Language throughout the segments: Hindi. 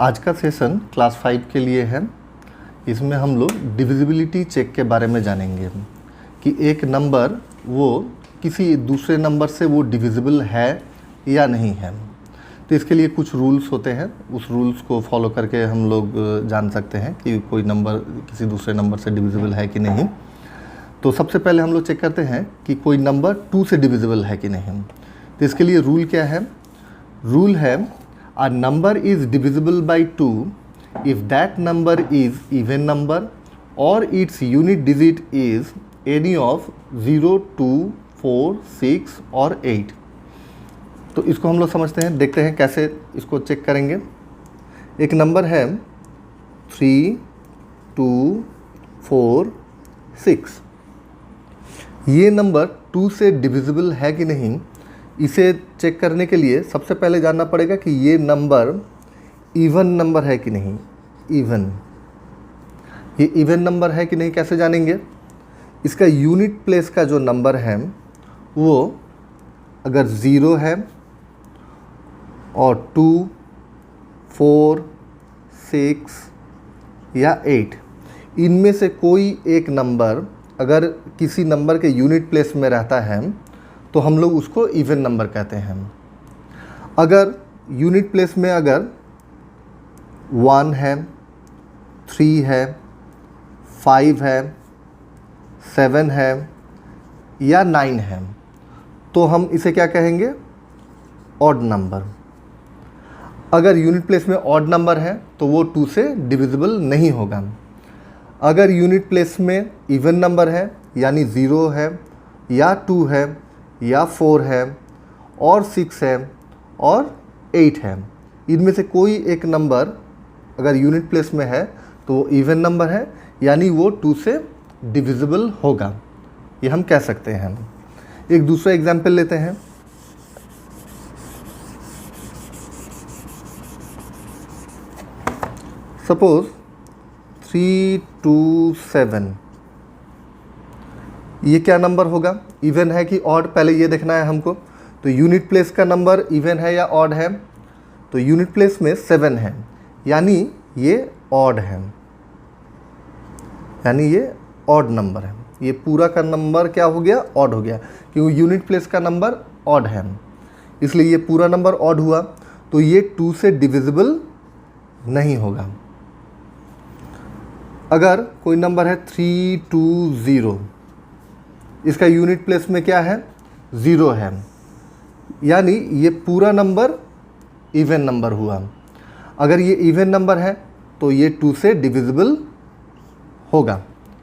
आज का सेशन क्लास 5 के लिए है। इसमें हम लोग डिविजिबिलिटी चेक के बारे में जानेंगे कि एक नंबर वो किसी दूसरे नंबर से वो डिविजिबल है या नहीं है। तो इसके लिए कुछ रूल्स होते हैं, उस रूल्स को फॉलो करके हम लोग जान सकते हैं कि कोई नंबर किसी दूसरे नंबर से डिविजिबल है कि नहीं। तो सबसे पहले हम लोग चेक करते हैं कि कोई नंबर 2 से डिविजिबल है कि नहीं। तो इसके लिए रूल क्या है? रूल है a number is divisible by 2 if that number is even number or its unit digit is any of 0, 2, 4, 6 और 8। तो इसको हम लोग समझते हैं, देखते हैं कैसे इसको चेक करेंगे। एक नंबर है 3, 2, 4, 6। ये नंबर 2 से डिविजिबल है कि नहीं, इसे चेक करने के लिए सबसे पहले जानना पड़ेगा कि ये नंबर इवन नंबर है कि नहीं। ये इवन नंबर है कि नहीं कैसे जानेंगे? इसका यूनिट प्लेस का जो नंबर है वो अगर 0 है और 2, 4, 6 या 8, इनमें से कोई एक नंबर अगर किसी नंबर के यूनिट प्लेस में रहता है तो हम लोग उसको इवन नंबर कहते हैं। अगर यूनिट प्लेस में अगर 1 है, 3 है, 5 है, 7 है या 9 है तो हम इसे क्या कहेंगे? Odd number. अगर यूनिट प्लेस में ऑड नंबर है तो वो 2 से डिविजिबल नहीं होगा। अगर यूनिट प्लेस में इवन नंबर है यानी 0 है या 2 है या 4 है और 6 है और 8 है, इनमें से कोई एक नंबर अगर यूनिट प्लेस में है तो वो इवन नंबर है यानी वो 2 से डिविजिबल होगा, ये हम कह सकते हैं। एक दूसरा एग्जाम्पल लेते हैं। सपोज 3, 2, 7, ये क्या नंबर होगा? इवन है कि ऑड, पहले ये देखना है हमको। तो यूनिट प्लेस का नंबर इवन है या ऑड है? तो यूनिट प्लेस में 7 है यानी ये ऑड है, यानी ये ऑड नंबर है। ये पूरा का नंबर क्या हो गया? ऑड हो गया, क्योंकि यूनिट प्लेस का नंबर ऑड है इसलिए ये पूरा नंबर ऑड हुआ। तो ये 2 से डिविजिबल नहीं होगा। अगर कोई नंबर है 3, 2, 0, इसका यूनिट प्लेस में क्या है? 0 है यानी ये पूरा नंबर इवन नंबर हुआ। अगर ये इवन नंबर है तो ये 2 से डिविजिबल होगा,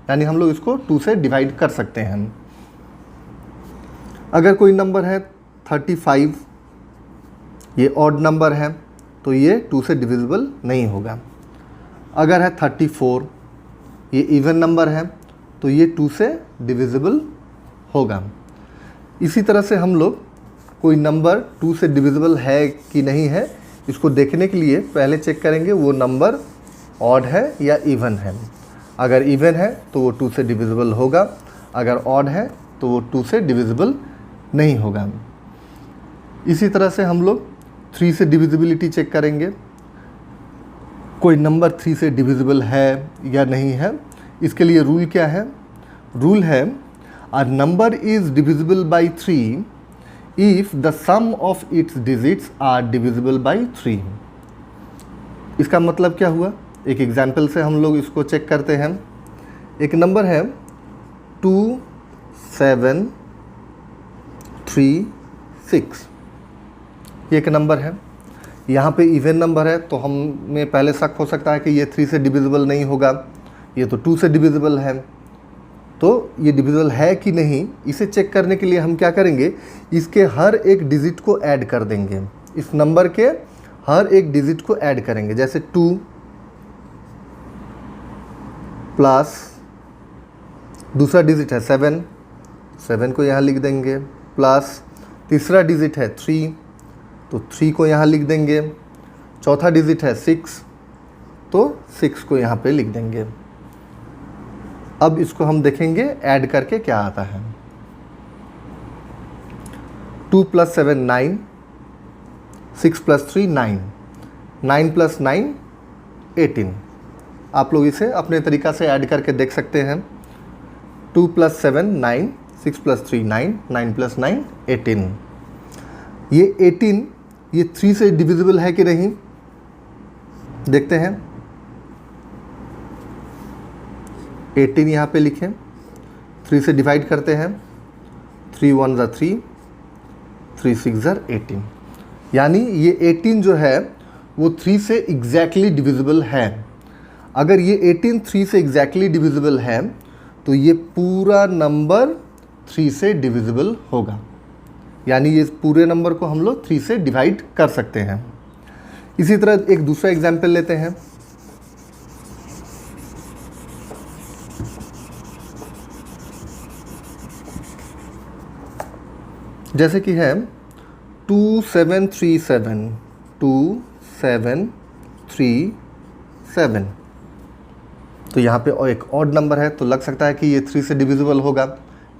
यानी हम लोग इसको 2 से डिवाइड कर सकते हैं। अगर कोई नंबर है 35, ये ऑड नंबर है तो ये 2 से डिविजिबल नहीं होगा। अगर है 34, ये इवन नंबर है तो ये 2 से डिविजिबल होगा। इसी तरह से हम लोग कोई नंबर 2 से डिविजिबल है कि नहीं है, इसको देखने के लिए पहले चेक करेंगे वो नंबर ऑड है या इवन है। अगर इवन है तो वो 2 से डिविजिबल होगा, अगर ऑड है तो वो 2 से डिविजिबल नहीं होगा। इसी तरह से हम लोग 3 से डिविजिबिलिटी चेक करेंगे, कोई नंबर 3 से डिविजिबल है या नहीं है। इसके लिए रूल क्या है? रूल है a number is divisible by 3 if the sum of its digits are divisible by 3। इसका मतलब क्या हुआ? एक एग्जाम्पल से हम लोग इसको चेक करते हैं। एक नंबर है 2, 7, 3, 6, ये एक नंबर है। यहाँ पे इवन नंबर है तो हमें पहले शक हो सकता है कि ये 3 से डिविजिबल नहीं होगा, ये तो 2 से डिविजिबल है। तो ये डिविजिबल है कि नहीं, इसे चेक करने के लिए हम क्या करेंगे? इसके हर एक डिजिट को ऐड कर देंगे। इस नंबर के हर एक डिजिट को ऐड करेंगे, जैसे 2 प्लस दूसरा डिजिट है 7, 7 को यहाँ लिख देंगे, प्लस तीसरा डिजिट है 3 तो 3 को यहाँ लिख देंगे, चौथा डिजिट है 6 तो 6 को यहाँ पे लिख देंगे। अब इसको हम देखेंगे ऐड करके क्या आता है। 2 + 7 9, 6 + 3 9, 9 + 9 18। आप लोग इसे अपने तरीक़ा से ऐड करके देख सकते हैं। 2 + 7 9, 6 + 3 9, 9 + 9 18। ये 18 ये 3 से डिविजिबल है कि नहीं देखते हैं। 18 यहाँ पे लिखें, 3 से डिवाइड करते हैं। 3 1 = 3, 3 6 = 18। यानी ये 18 जो है वो 3 से एग्जैक्टली डिविजिबल है। अगर ये 18 3 से एग्जैक्टली डिविजिबल है तो ये पूरा नंबर 3 से डिविजिबल होगा। यानी ये पूरे नंबर को हम लोग 3 से डिवाइड कर सकते हैं। इसी तरह एक दूसरा एग्जाम्पल लेते हैं। जैसे कि है 2737, 2737। तो यहाँ पे एक ऑड नंबर है तो लग सकता है कि ये 3 से डिविजिबल होगा,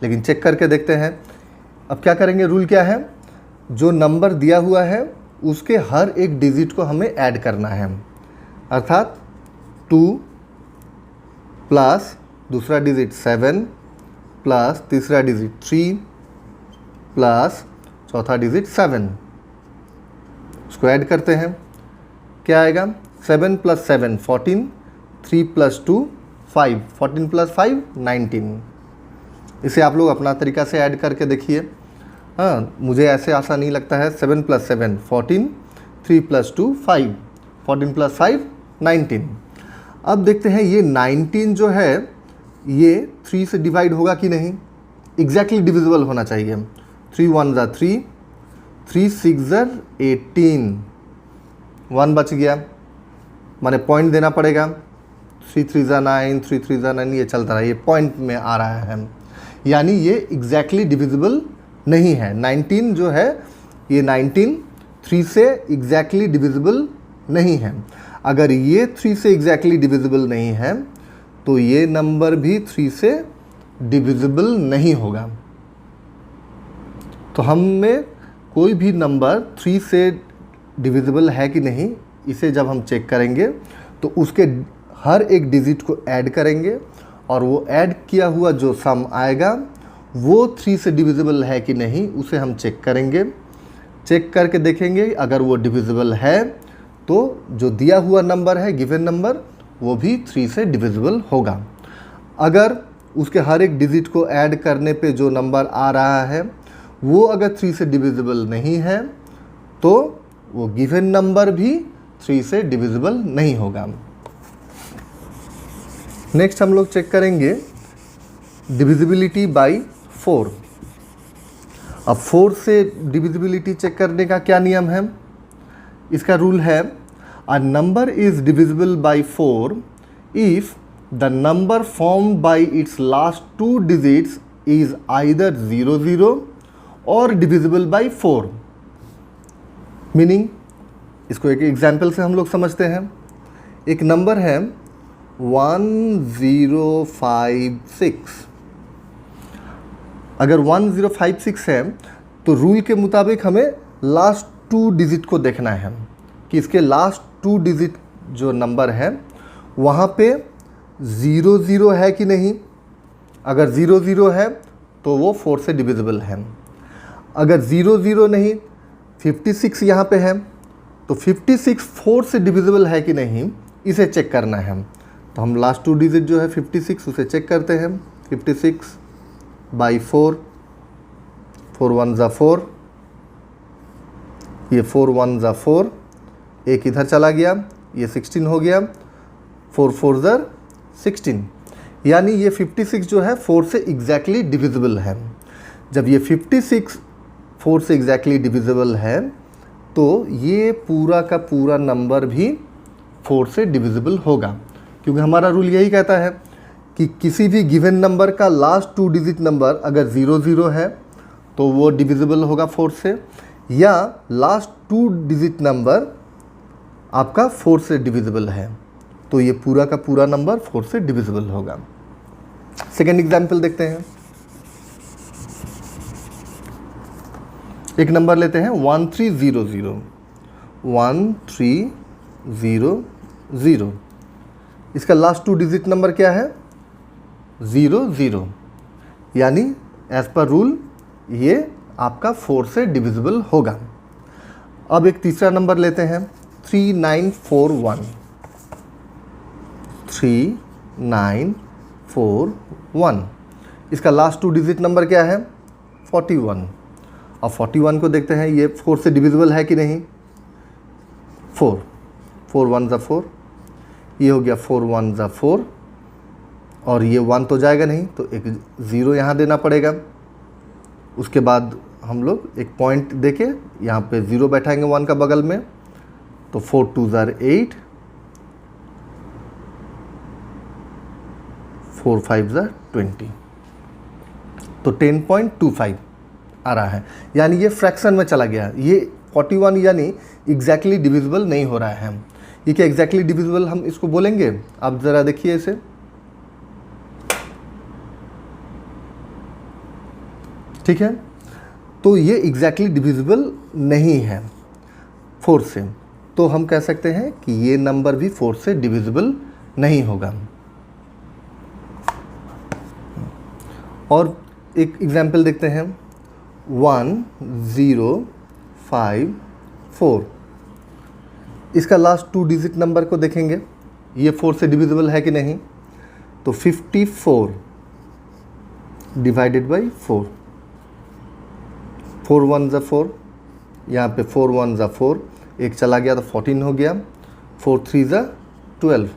लेकिन चेक करके देखते हैं। अब क्या करेंगे, रूल क्या है, जो नंबर दिया हुआ है उसके हर एक डिजिट को हमें ऐड करना है। अर्थात 2 प्लस दूसरा डिजिट 7 प्लस तीसरा डिजिट 3 प्लस चौथा डिजिट 7, उसको ऐड करते हैं। क्या आएगा, 7 + 7 14, 3 + 2 5, 14 + 5 19। इसे आप लोग अपना तरीक़ा से ऐड करके देखिए। हाँ, मुझे ऐसे आसान नहीं लगता है। 7 + 7 14, 3 + 2 5, 14 + 5 19। अब देखते हैं ये 19 जो है ये 3 से डिवाइड होगा कि नहीं। एग्जैक्टली डिविजिबल होना चाहिए। 3 1 = 3, 3 6 = 18, 1 बच गया, माने पॉइंट देना पड़ेगा। 3 3 = 9, 3 3 = 9, ये चलता रहा, ये पॉइंट में आ रहा है। यानी ये एग्जैक्टली डिविजिबल नहीं है। 19 जो है ये 19 3 से एग्जैक्टली डिविजिबल नहीं है। अगर ये 3 से एग्जैक्टली डिविजिबल नहीं है तो ये नंबर भी 3 से डिविजिबल नहीं होगा। तो हमें कोई भी नंबर 3 से डिविजिबल है कि नहीं, इसे जब हम चेक करेंगे तो उसके हर एक डिजिट को ऐड करेंगे और वो ऐड किया हुआ जो सम आएगा वो 3 से डिविजिबल है कि नहीं उसे हम चेक करेंगे। चेक करके देखेंगे, अगर वो डिविजिबल है तो जो दिया हुआ नंबर है, गिवन नंबर, वो भी 3 से डिविजिबल होगा। अगर उसके हर एक डिजिट को ऐड करने पे जो नंबर आ रहा है वो अगर 3 से डिविजिबल नहीं है तो वो गिवन नंबर भी 3 से डिविजिबल नहीं होगा। नेक्स्ट हम लोग चेक करेंगे डिविजिबिलिटी बाय 4। अब 4 से डिविजिबिलिटी चेक करने का क्या नियम है, इसका रूल है a number is divisible by 4 if the number form by it's last 2 digits is either 0 0 और डिविजिबल बाय 4। मीनिंग, इसको एक एग्जाम्पल से हम लोग समझते हैं। एक नंबर है 1056। अगर 1056 है तो रूल के मुताबिक हमें लास्ट 2 डिजिट को देखना है कि इसके लास्ट 2 डिजिट जो नंबर है वहाँ पे 0 0 है कि नहीं। अगर 0 0 है तो वो 4 से डिविजिबल है। अगर 0 0 नहीं, 56 यहाँ पे है तो 56 4 से डिविजिबल है कि नहीं इसे चेक करना है। तो हम लास्ट 2 डिजिट जो है 56 उसे चेक करते हैं। 56 बाई 4, 4 1 = 4, ये 4 1 = 4, एक इधर चला गया, ये 16 हो गया, 4 4 = 16। यानी ये 56 जो है 4 से एग्जैक्टली डिविजिबल है। जब ये 56 4 से एग्जैक्टली डिविजिबल है तो ये पूरा का पूरा नंबर भी 4 से डिविजिबल होगा, क्योंकि हमारा रूल यही कहता है कि किसी भी गिवन नंबर का लास्ट 2 डिजिट नंबर अगर 0 0 है तो वो डिविजिबल होगा 4 से, या लास्ट 2 डिजिट नंबर आपका 4 से डिविजिबल है तो ये पूरा का पूरा नंबर 4 से डिविजिबल होगा। सेकेंड एग्जाम्पल देखते हैं। एक नंबर लेते हैं 1300। 1300 0 0। इसका लास्ट 2 डिजिट नंबर क्या है? 0 0, यानी एज पर रूल ये आपका 4 से डिविजिबल होगा। अब एक तीसरा नंबर लेते हैं 3941। 3941, इसका लास्ट 2 डिजिट नंबर क्या है? 41। अब 41 को देखते हैं ये 4 से डिविजिबल है कि नहीं। 4 4 1 ज़ा 4, ये हो गया 4 1 ज़ा 4, और ये 1 तो जाएगा नहीं, तो एक 0 यहाँ देना पड़ेगा। उसके बाद हम लोग एक पॉइंट देके यहाँ पे 0 बैठाएंगे 1 का बगल में, तो 4 2 ज़ा 8, 4 5 ज़ा 20, तो 10.25 आ रहा है, यानी ये फ्रैक्शन में चला गया। ये 41 यानी एग्जैक्टली डिविजिबल नहीं हो रहा है। ये क्या एग्जैक्टली डिविजिबल हम इसको बोलेंगे? आप ज़रा देखिए इसे, ठीक है, तो ये एग्जैक्टली डिविजिबल नहीं है 4 से, तो हम कह सकते हैं कि ये नंबर भी 4 से डिविजिबल नहीं होगा। और एक एग्जाम्पल देखते हैं 1054। इसका लास्ट 2 डिजिट नंबर को देखेंगे, ये 4 से डिविजिबल है कि नहीं। तो 54 डिवाइडेड बाई 4, 4 1 ज़ा 4, यहाँ पे 4 1 ज़ा 4, एक चला गया तो 14 हो गया, 4 3 ज़ा 12,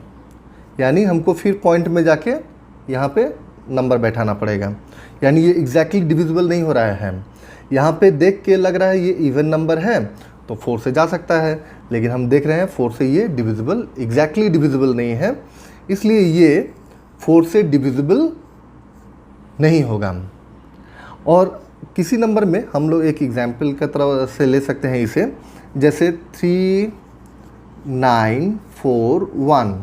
यानी हमको फिर पॉइंट में जाके यहाँ पे नंबर बैठाना पड़ेगा, यानी ये एग्जैक्टली डिविजिबल नहीं हो रहा है। यहाँ पे देख के लग रहा है ये इवन नंबर है तो 4 से जा सकता है, लेकिन हम देख रहे हैं 4 से ये डिविजिबल, एग्जैक्टली डिविजिबल नहीं है, इसलिए ये 4 से डिविजिबल नहीं होगा। और किसी नंबर में हम लोग एक एग्जाम्पल की तरह से ले सकते हैं इसे, जैसे 3941,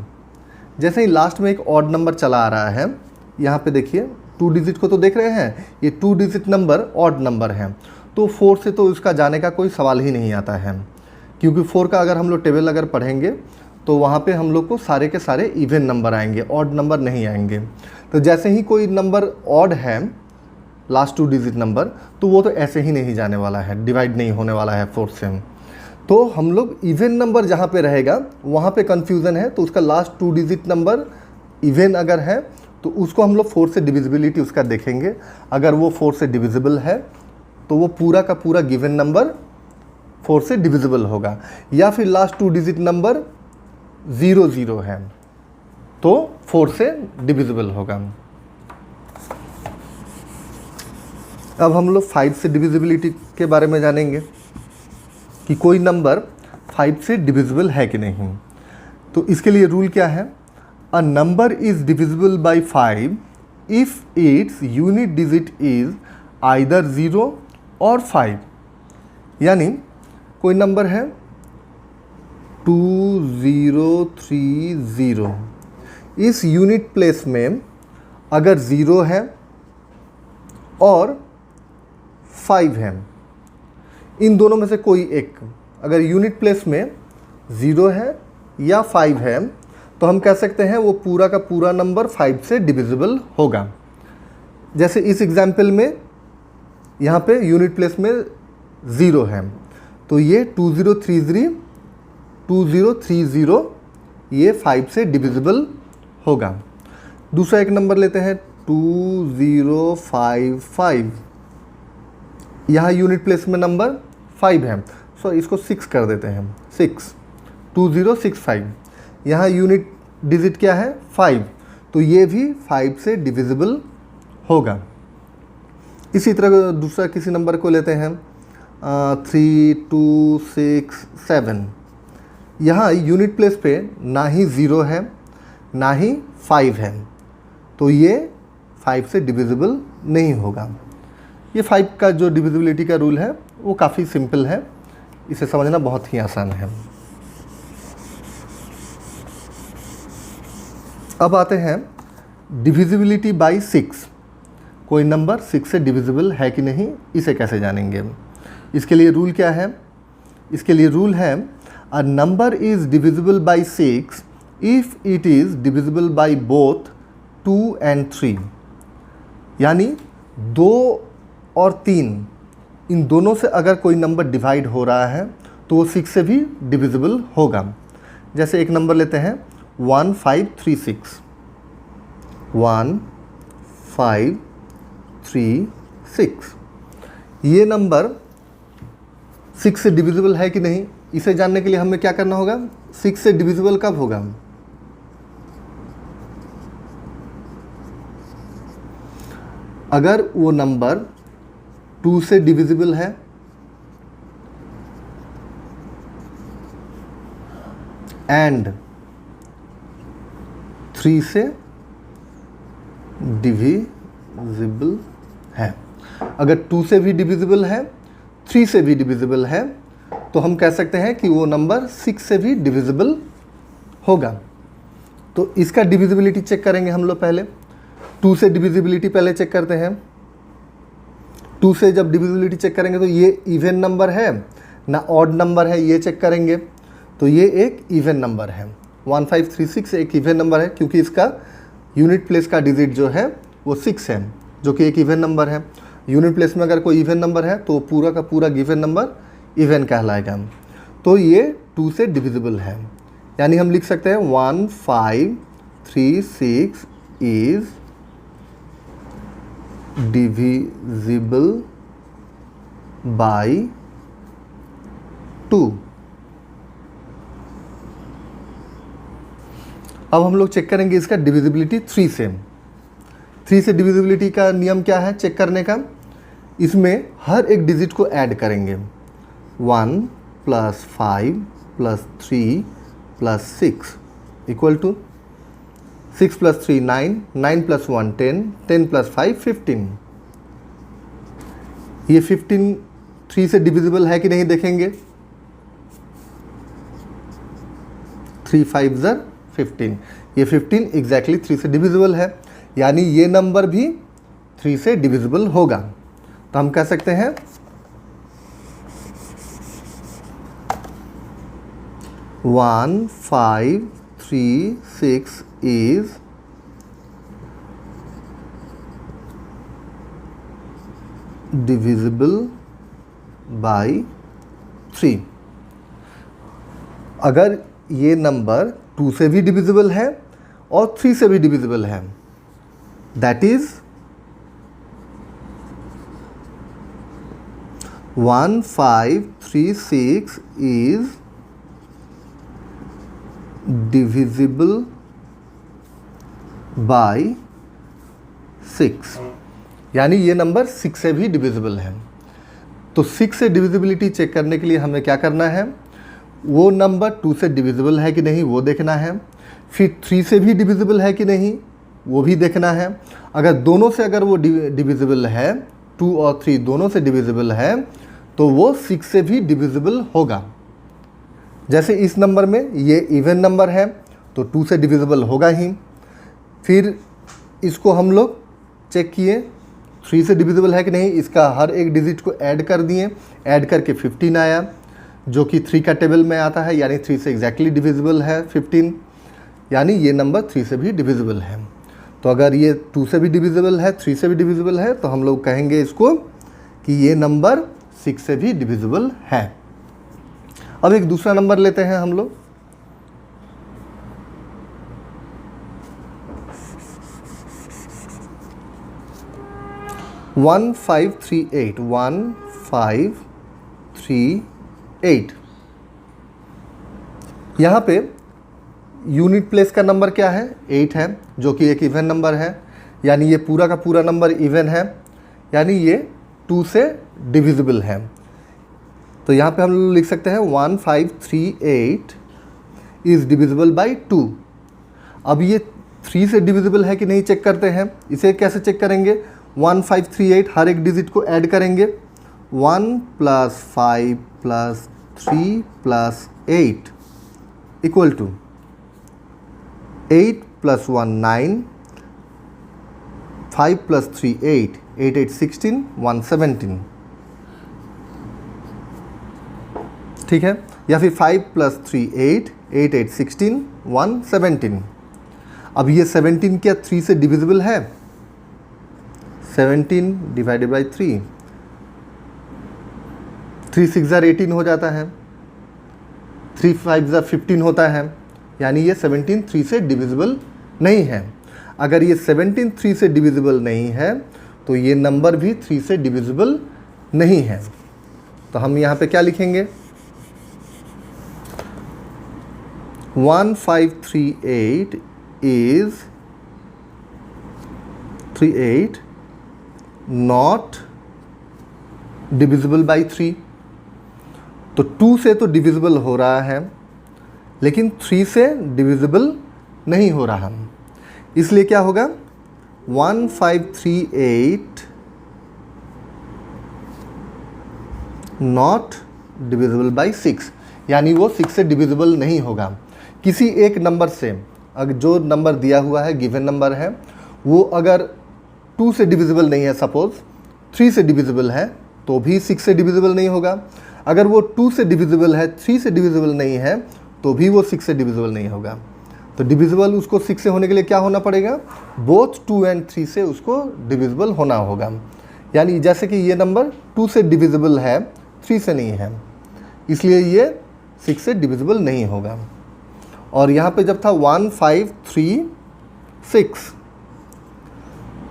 जैसे ही लास्ट में एक ऑड नंबर चला आ रहा है, यहाँ पे देखिए 2 डिजिट को तो देख रहे हैं, ये 2 डिजिट नंबर ऑड नंबर है, तो 4 से तो इसका जाने का कोई सवाल ही नहीं आता है, क्योंकि 4 का अगर हम लोग टेबल अगर पढ़ेंगे तो वहाँ पे हम लोग को सारे के सारे इवन नंबर आएंगे, ऑड नंबर नहीं आएंगे। तो जैसे ही कोई नंबर ऑड है लास्ट 2 डिजिट नंबर, तो वो तो ऐसे ही नहीं जाने वाला है, डिवाइड नहीं होने वाला है 4 से। तो हम लोग इवन नंबर जहाँ पे रहेगा वहाँ पे कन्फ्यूज़न है, तो उसका लास्ट 2 डिजिट नंबर इवन अगर है तो उसको हम लोग 4 से डिविजिबिलिटी उसका देखेंगे। अगर वो 4 से डिविजिबल है तो वो पूरा का पूरा गिवन नंबर 4 से डिविजिबल होगा, या फिर लास्ट 2 डिजिट नंबर 0 0 है तो 4 से डिविजिबल होगा। अब हम लोग 5 से डिविजिबिलिटी के बारे में जानेंगे कि कोई नंबर 5 से डिविजिबल है कि नहीं। तो इसके लिए रूल क्या है? A number is divisible by 5 if its unit digit is either 0 और 5। यानी कोई नंबर है 2030, इस यूनिट प्लेस में अगर 0 है और 5 है, इन दोनों में से कोई एक, अगर यूनिट प्लेस में 0 है या 5 है, तो हम कह सकते हैं वो पूरा का पूरा नंबर 5 से डिविजिबल होगा। जैसे इस एग्जाम्पल में यहाँ पे यूनिट प्लेस में 0 है, तो ये 2030 ये 5 से डिविजिबल होगा। दूसरा एक नंबर लेते हैं 2055, यहाँ यूनिट प्लेस में नंबर 5 है, सो इसको 6 कर देते हैं, 6 2065, यहाँ यूनिट डिजिट क्या है 5, तो ये भी 5 से डिविजिबल होगा। इसी तरह दूसरा किसी नंबर को लेते हैं 3267, यहाँ यूनिट प्लेस पे ना ही 0 है ना ही 5 है, तो ये 5 से डिविजिबल नहीं होगा। ये 5 का जो डिविजिबिलिटी का रूल है वो काफ़ी सिंपल है, इसे समझना बहुत ही आसान है। अब आते हैं डिविजिबिलिटी बाय 6। कोई नंबर 6 से डिविजिबल है कि नहीं, इसे कैसे जानेंगे? इसके लिए रूल क्या है? इसके लिए रूल है A number is divisible by 6 if it is divisible by both 2 and 3. यानी 2 और 3 इन दोनों से अगर कोई नंबर डिवाइड हो रहा है तो वो 6 से भी डिविजिबल होगा। जैसे एक नंबर लेते हैं 1536, 1536। ये नंबर 6 से डिविजिबल है कि नहीं, इसे जानने के लिए हमें क्या करना होगा, 6 से डिविजिबल कब होगा, अगर वो नंबर 2 से डिविजिबल है एंड 3 से डिविजिबल है। अगर 2 से भी डिविजिबल है, 3 से भी डिविजिबल है, तो हम कह सकते हैं कि वो नंबर 6 से भी डिविजिबल होगा। तो इसका डिविजिबिलिटी चेक करेंगे हम लोग पहले। 2 से डिविजिबिलिटी पहले चेक करते हैं। 2 से जब डिविजिबिलिटी चेक करेंगे तो ये इवन नंबर है ना ऑड नंबर है, ये चेक करेंगे। तो ये एक इवन नंबर है, 1536 एक इवन नंबर है क्योंकि इसका यूनिट प्लेस का डिजिट जो है वो 6 है, जो कि एक इवन नंबर है। यूनिट प्लेस में अगर कोई इवन नंबर है तो पूरा का पूरा गिवन नंबर इवन कहलाएगा। तो ये 2 से डिविजिबल है, यानी हम लिख सकते हैं 1536 इज डिविजिबल बाय 2। अब हम लोग चेक करेंगे इसका डिविजिबिलिटी 3 से। 3 से डिविजिबिलिटी का नियम क्या है चेक करने का, इसमें हर एक डिजिट को ऐड करेंगे। 1 + 5 + 3 + 6 इक्वल टू 6 + 3 9, 9 + 1 10, 10 + 5 15। ये 15 3 से डिविजिबल है कि नहीं देखेंगे। 3 5 = 15, ये 15 एग्जैक्टली 3 से डिविजिबल है, यानी ये नंबर भी 3 से डिविजिबल होगा। तो हम कह सकते हैं 1536 इज डिविजिबल बाय 3। अगर ये नंबर 2 से भी डिविजिबल है और 3 से भी डिविजिबल है, that is 1536 is divisible by 6, यानी ये नंबर 6 से भी डिविजिबल है। तो 6 से डिविजिबिलिटी चेक करने के लिए हमें क्या करना है, वो नंबर 2 से डिविजिबल है कि नहीं वो देखना है, फिर 3 से भी डिविजिबल है कि नहीं वो भी देखना है। अगर दोनों से अगर वो डिविजिबल है, 2 और 3 दोनों से डिविजिबल है, तो वो 6 से भी डिविजिबल होगा। जैसे इस नंबर में ये इवन नंबर है तो 2 से डिविजिबल होगा ही। फिर इसको हम लोग चेक किए 3 से डिविजिबल है कि नहीं, इसका हर एक डिजिट को ऐड कर दिए, ऐड करके 15 आया जो कि 3 का टेबल में आता है, यानी 3 से एग्जैक्टली डिविजिबल है 15, यानी ये नंबर 3 से भी डिविजिबल है। तो अगर ये 2 से भी डिविजिबल है, 3 से भी डिविजिबल है, तो हम लोग कहेंगे इसको कि ये नंबर 6 से भी डिविजिबल है। अब एक दूसरा नंबर लेते हैं हम लोग। वन 1538 यहाँ पे यूनिट प्लेस का नंबर क्या है, 8 है, जो कि एक इवन नंबर है, यानी ये पूरा का पूरा नंबर इवन है, यानी ये 2 से डिविजिबल है। तो यहाँ पे हम लोग लिख सकते हैं 1538 इज़ डिविजिबल बाई 2। अब ये 3 से डिविजिबल है कि नहीं चेक करते हैं। इसे कैसे चेक करेंगे, 1538 हर एक डिजिट को ऐड करेंगे, 1 + 5 + 3 + 8 इक्वल टू 8 + 1 9, 5 + 3 8, 8 8 16, 117। ठीक है, या फिर 5 + 3 8, 8 8 16, 1 17। अब ये 17 क्या 3 से डिविजिबल है? 17 डिवाइडेड बाई 3, 3 6 जार 18 हो जाता है, 3 5 जार 15 होता है, यानी ये 17 3 से डिविजिबल नहीं है। अगर ये 17 3 से डिविजिबल नहीं है तो ये नंबर भी 3 से डिविजिबल नहीं है। तो हम यहाँ पे क्या लिखेंगे? 1538 is 38 not divisible by 3। तो 2 से तो डिविजिबल हो रहा है लेकिन 3 से डिविजिबल नहीं हो रहा, इसलिए क्या होगा? 1538 नॉट डिविजिबल बाई 6, यानी वो 6 से डिविजिबल नहीं होगा। किसी एक नंबर से, अगर जो नंबर दिया हुआ है गिवन नंबर है वो अगर 2 से डिविजिबल नहीं है, सपोज 3 से डिविजिबल है, तो भी 6 से डिविजिबल नहीं होगा। अगर वो 2 से डिविजिबल है, 3 से डिविजिबल नहीं है, तो भी वो 6 से डिविजिबल नहीं होगा। तो डिविजिबल उसको 6 से होने के लिए क्या होना पड़ेगा? बोथ 2 एंड 3 से उसको डिविजिबल होना होगा। यानी जैसे कि ये नंबर 2 से डिविजिबल है, 3 से नहीं है, इसलिए ये 6 से डिविजिबल नहीं होगा। और यहाँ पे जब था 1536,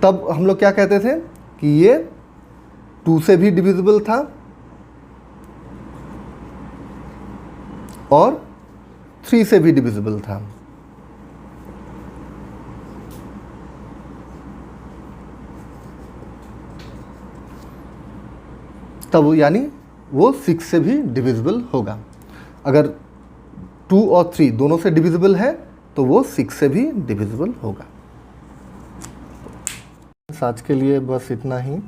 तब हम लोग क्या कहते थे कि ये 2 से भी डिविजिबल था और 3 से भी डिविजिबल था। तब यानी वो 6 से भी डिविजिबल होगा। अगर 2 और 3 दोनों से डिविजिबल है तो वो 6 से भी डिविजिबल होगा। आज के लिए बस इतना ही।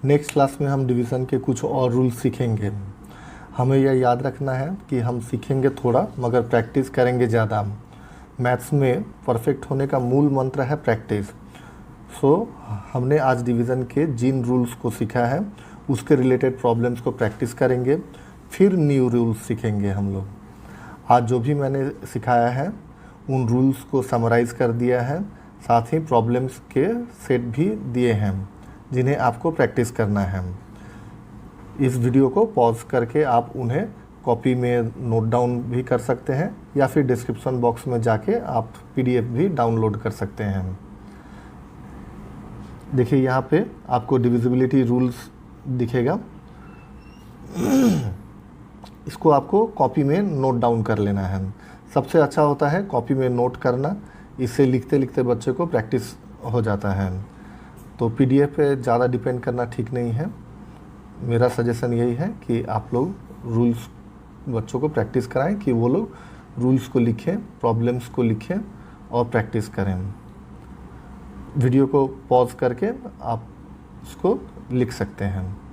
नेक्स्ट क्लास में हम डिवीज़न के कुछ और रूल्स सीखेंगे। हमें यह याद रखना है कि हम सीखेंगे थोड़ा मगर प्रैक्टिस करेंगे ज़्यादा। मैथ्स में परफेक्ट होने का मूल मंत्र है प्रैक्टिस। हमने आज डिवीज़न के जिन रूल्स को सीखा है उसके रिलेटेड प्रॉब्लम्स को प्रैक्टिस करेंगे, फिर न्यू रूल्स सीखेंगे हम लोग। आज जो भी मैंने सिखाया है उन रूल्स को समराइज़ कर दिया है, साथ ही प्रॉब्लम्स के सेट भी दिए हैं जिन्हें आपको प्रैक्टिस करना है। इस वीडियो को पॉज करके आप उन्हें कॉपी में नोट डाउन भी कर सकते हैं या फिर डिस्क्रिप्शन बॉक्स में जाके आप PDF भी डाउनलोड कर सकते हैं। देखिए यहाँ पे आपको डिविजिबिलिटी रूल्स दिखेगा, इसको आपको कॉपी में नोट डाउन कर लेना है। सबसे अच्छा होता है कॉपी में नोट करना, इससे लिखते लिखते बच्चे को प्रैक्टिस हो जाता है। तो PDF पे ज़्यादा डिपेंड करना ठीक नहीं है। मेरा सजेशन यही है कि आप लोग रूल्स बच्चों को प्रैक्टिस कराएं कि वो लोग रूल्स को लिखें, प्रॉब्लम्स को लिखें और प्रैक्टिस करें। वीडियो को पॉज करके आप उसको लिख सकते हैं।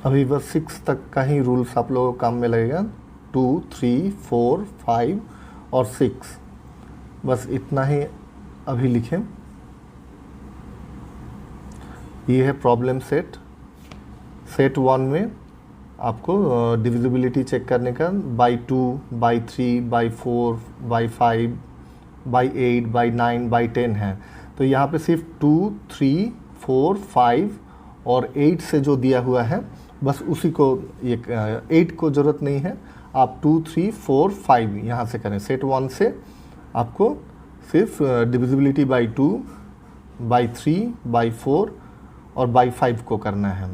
अभी बस 6 तक का ही रूल्स आप लोगों को काम में लगेगा। 2 3 4 5 और 6, बस इतना ही अभी लिखें। ये है प्रॉब्लम सेट। सेट 1 में आपको डिविजिबिलिटी चेक करने का by 2, by 3, by 4, by 5, by 8, by 9, by 10 है। तो यहाँ पे सिर्फ 2 3 4 5 और 8 से जो दिया हुआ है बस उसी को, ये 8 को ज़रूरत नहीं है। आप 2 3 4 5 यहाँ से करें। सेट 1 से आपको सिर्फ डिविजिबिलिटी बाई 2, बाई 3, बाई 4 और बाई 5 को करना है।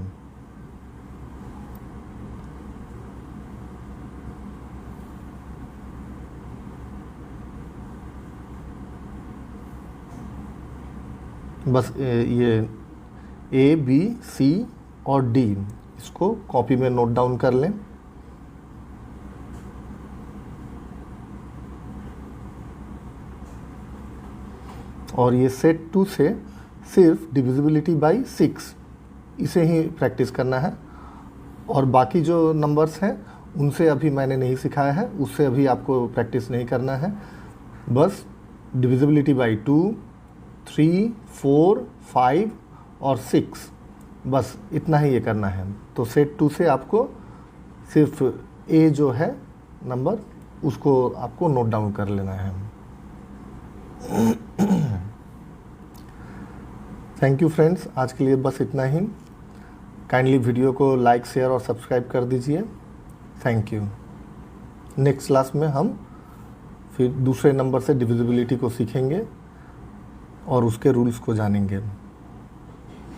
बस ये A, B, C और डी, इसको कॉपी में नोट डाउन कर लें। और ये सेट 2 से सिर्फ डिविजिबिलिटी बाई 6 इसे ही प्रैक्टिस करना है, और बाकी जो नंबर्स हैं उनसे अभी मैंने नहीं सिखाया है, उससे अभी आपको प्रैक्टिस नहीं करना है। बस डिविजिबिलिटी बाई 2, 3, 4, 5 और 6, बस इतना ही ये करना है। तो सेट 2 से आपको सिर्फ ए जो है नंबर उसको आपको नोट डाउन कर लेना है। थैंक यू फ्रेंड्स, आज के लिए बस इतना ही। काइंडली वीडियो को लाइक, शेयर और सब्सक्राइब कर दीजिए। Thank you. नेक्स्ट क्लास में हम फिर दूसरे नंबर से डिविजिबिलिटी को सीखेंगे और उसके रूल्स को जानेंगे।